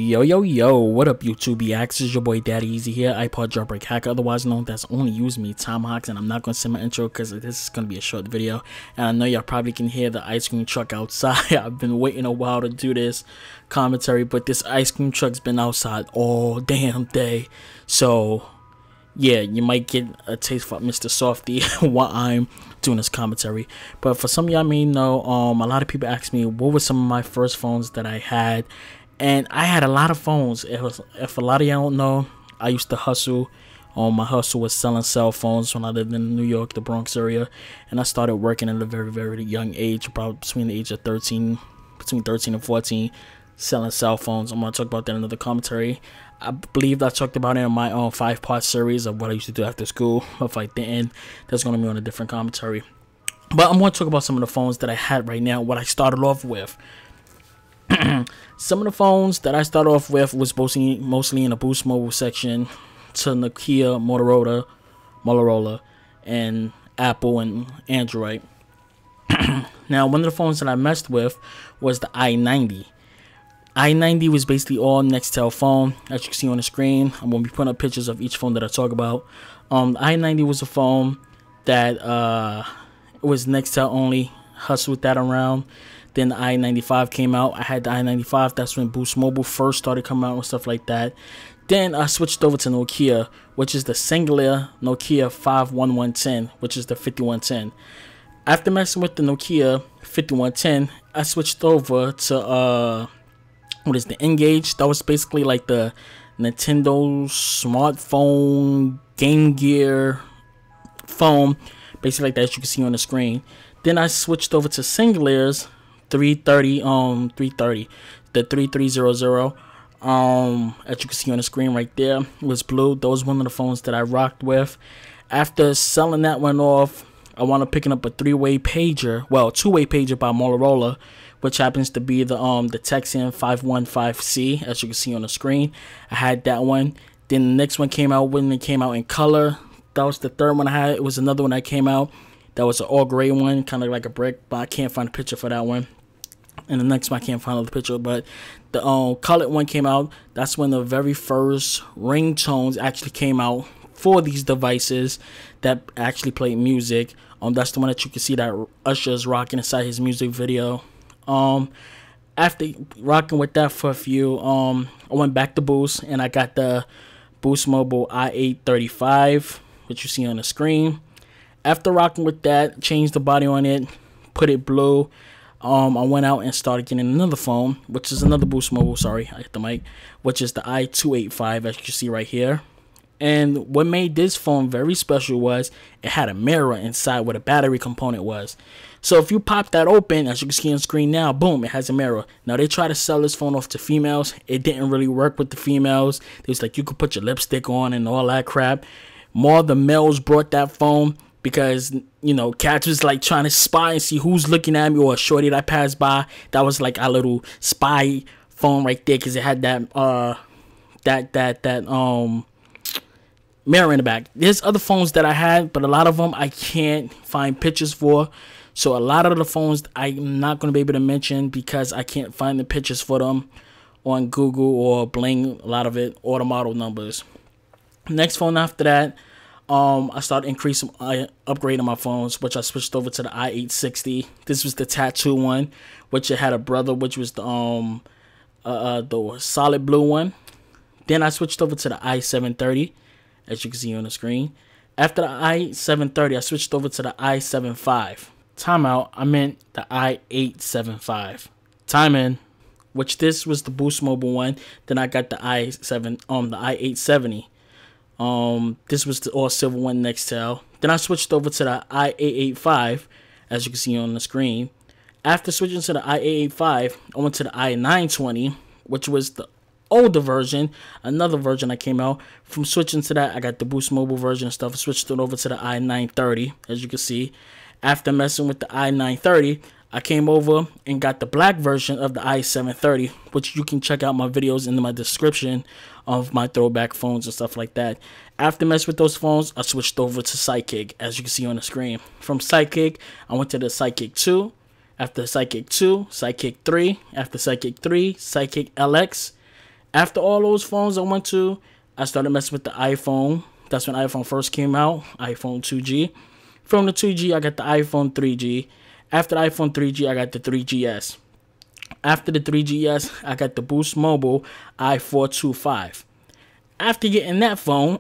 Yo, yo, yo, what up, YouTube? This is your boy Daddy Easy here, ipod jailbreak hacker, otherwise known as only use me, Tomahawks, and I'm not going to say my intro because this is going to be a short video, and I know y'all probably can hear the ice cream truck outside. I've been waiting a while to do this commentary, but this ice cream truck's been outside all damn day, so yeah, you might get a taste for Mr. Softy while I'm doing this commentary. But for some of y'all may know, a lot of people ask me what were some of my first phones that I had. And I had a lot of phones. If a lot of y'all don't know, I used to hustle. My hustle was selling cell phones when I lived in New York, the Bronx area. And I started working at a very, very young age, about between the age of 13, between 13 and 14, selling cell phones. I'm going to talk about that in another commentary. I believe I talked about it in my own 5-part series of what I used to do after school. If I didn't, that's going to be on a different commentary. But I'm going to talk about some of the phones that I had right now, what I started off with. Some of the phones that I started off with was mostly in the Boost Mobile section, to Nokia, Motorola, and Apple and Android. Now, one of the phones that I messed with was the i90. i90 was basically all Nextel phone, as you can see on the screen. I'm going to be putting up pictures of each phone that I talk about. The i90 was a phone that it was Nextel only, hustled that around. Then the i95 came out. I had the i95. That's when Boost Mobile first started coming out and stuff like that. Then I switched over to Nokia, which is the singular Nokia 51110, which is the 5110. After messing with the Nokia 5110, I switched over to what is the Engage. That was basically like the Nintendo smartphone Game Gear phone, basically like that, as you can see on the screen. Then I switched over to Singular's 330, the 3300. As you can see on the screen right there, it was blue. That was one of the phones that I rocked with. After selling that one off, I wound up picking up a two-way pager by Motorola, which happens to be the Texan 515C, as you can see on the screen. I had that one. Then the next one came out when it came out in color. That was the third one I had. It was another one that came out. That was an all gray one, kind of like a brick, but I can't find a picture for that one. And the next one I can't find another picture, but the colored one came out. That's when the very first ringtones actually came out for these devices that actually played music. That's the one that you can see that Usher is rocking inside his music video. After rocking with that for a few, I went back to Boost and I got the Boost Mobile i835, which you see on the screen. After rocking with that, changed the body on it, put it blue. I went out and started getting another phone, which is another Boost Mobile. Sorry, I hit the mic. Which is the i285, as you can see right here. And what made this phone very special was it had a mirror inside where the battery component was. So if you pop that open, as you can see on screen now, boom, it has a mirror. Now they try to sell this phone off to females. It didn't really work with the females. It was like you could put your lipstick on and all that crap. More the males brought that phone because, you know, cats was like trying to spy and see who's looking at me, or a shorty that passed by. That was like our little spy phone right there, because it had that mirror in the back. There's other phones that I had, but a lot of them I can't find pictures for. So a lot of the phones I'm not going to be able to mention because I can't find the pictures for them on Google or Bling, a lot of it, or the model numbers. Next phone after that, I started upgrading my phones, which I switched over to the i860. This was the tattoo one, which it had a brother, which was the solid blue one. Then I switched over to the i730, as you can see on the screen. After the i730, I switched over to the i7.5. Timeout, I meant the i875. Time in, which this was the Boost Mobile one. Then I got the i870. This was the all silver one Nextel. Then I switched over to the i885, as you can see on the screen. After switching to the i885, I went to the i920, which was the older version, another version that came out. From switching to that, I got the Boost Mobile version and stuff. I switched it over to the i930, as you can see. After messing with the i930, I came over and got the black version of the i730, which you can check out my videos in my description of my throwback phones and stuff like that. After messing with those phones, I switched over to Sidekick, as you can see on the screen. From Sidekick, I went to the Sidekick 2. After Sidekick 2, Sidekick 3. After Sidekick 3, Sidekick LX. After all those phones I went to, I started messing with the iPhone. That's when iPhone first came out, iPhone 2G. From the 2G, I got the iPhone 3G. After the iPhone 3G, I got the 3GS. After the 3GS, I got the Boost Mobile i425. After getting that phone,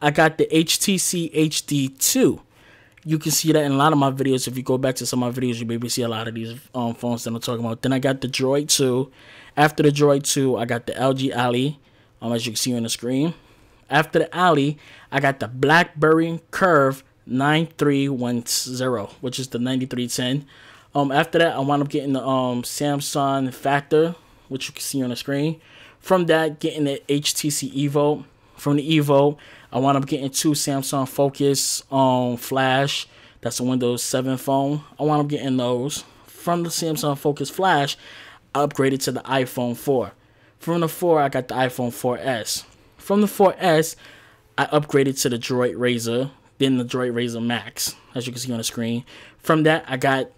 I got the HTC HD2. You can see that in a lot of my videos. If you go back to some of my videos, you maybe see a lot of these phones that I'm talking about. Then I got the Droid 2. After the Droid 2, I got the LG Alley, as you can see on the screen. After the Alley, I got the BlackBerry Curve 9310, which is the 9310. After that, I wound up getting the Samsung Factor, which you can see on the screen. From that, getting the HTC Evo. From the Evo, I wound up getting two Samsung Focus Flash. That's a Windows 7 phone. I wound up getting those. From the Samsung Focus Flash, I upgraded to the iPhone 4. From the 4, I got the iPhone 4S. From the 4S, I upgraded to the Droid Razr, then the Droid Razr Max, as you can see on the screen. From that, I got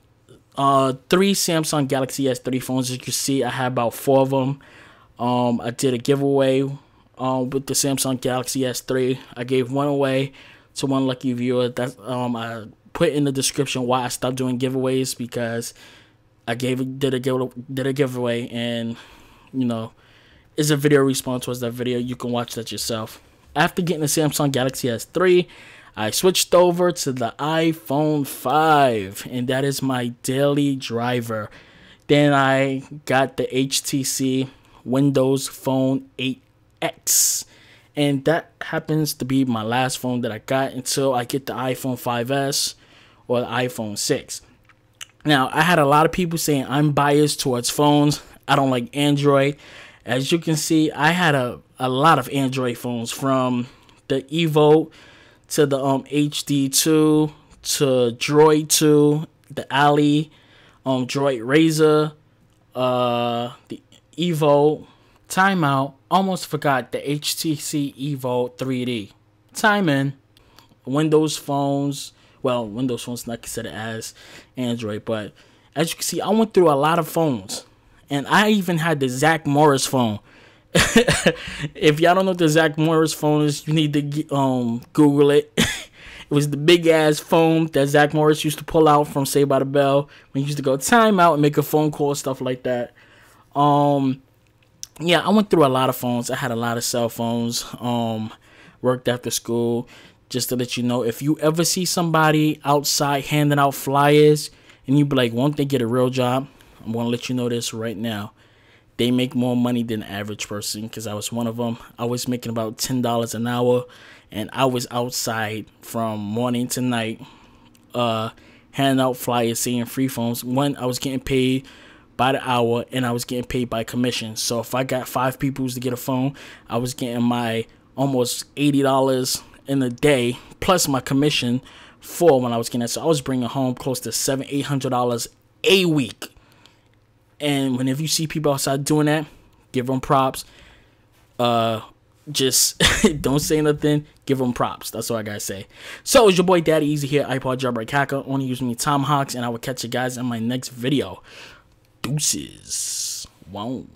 3 Samsung Galaxy S3 phones. As you can see, I have about 4 of them. I did a giveaway with the Samsung Galaxy S3. I gave one away to one lucky viewer. That I put in the description why I stopped doing giveaways, because I did a giveaway, and you know, it's a video response towards that video. You can watch that yourself. After getting the Samsung Galaxy S3, I switched over to the iPhone 5, and that is my daily driver. Then I got the HTC Windows Phone 8X, and that happens to be my last phone that I got until I get the iPhone 5S or the iPhone 6. Now, I had a lot of people saying I'm biased towards phones. I don't like Android. As you can see, I had a lot of Android phones, from the Evo to the HD2 to Droid 2, the Alley, Droid Razr, the Evo. Timeout. Almost forgot the HTC Evo 3D. Time in. Windows phones. Well, Windows phones not considered as Android, but as you can see, I went through a lot of phones, and I even had the Zach Morris phone. If y'all don't know what the Zach Morris phone is, you need to Google it. It was the big ass phone that Zach Morris used to pull out from Saved by the Bell when he used to go time out and make a phone call, stuff like that. Yeah, I went through a lot of phones. I had a lot of cell phones. Worked after school. Just to let you know, if you ever see somebody outside handing out flyers and you be like, won't they get a real job? I'm going to let you know this right now. They make more money than the average person, because I was one of them. I was making about $10 an hour, and I was outside from morning to night handing out flyers saying free phones. One, I was getting paid by the hour, and I was getting paid by commission. So if I got 5 people to get a phone, I was getting my almost $80 in a day, plus my commission for when I was getting it. So I was bringing home close to $700-800 a week. And whenever you see people outside doing that, give them props. Just don't say nothing. Give them props. That's all I gotta say. So it's your boy Daddy Easy here, ipod jailbreak hacker. Only using me tomahawks, and I will catch you guys in my next video. Deuces. Wow.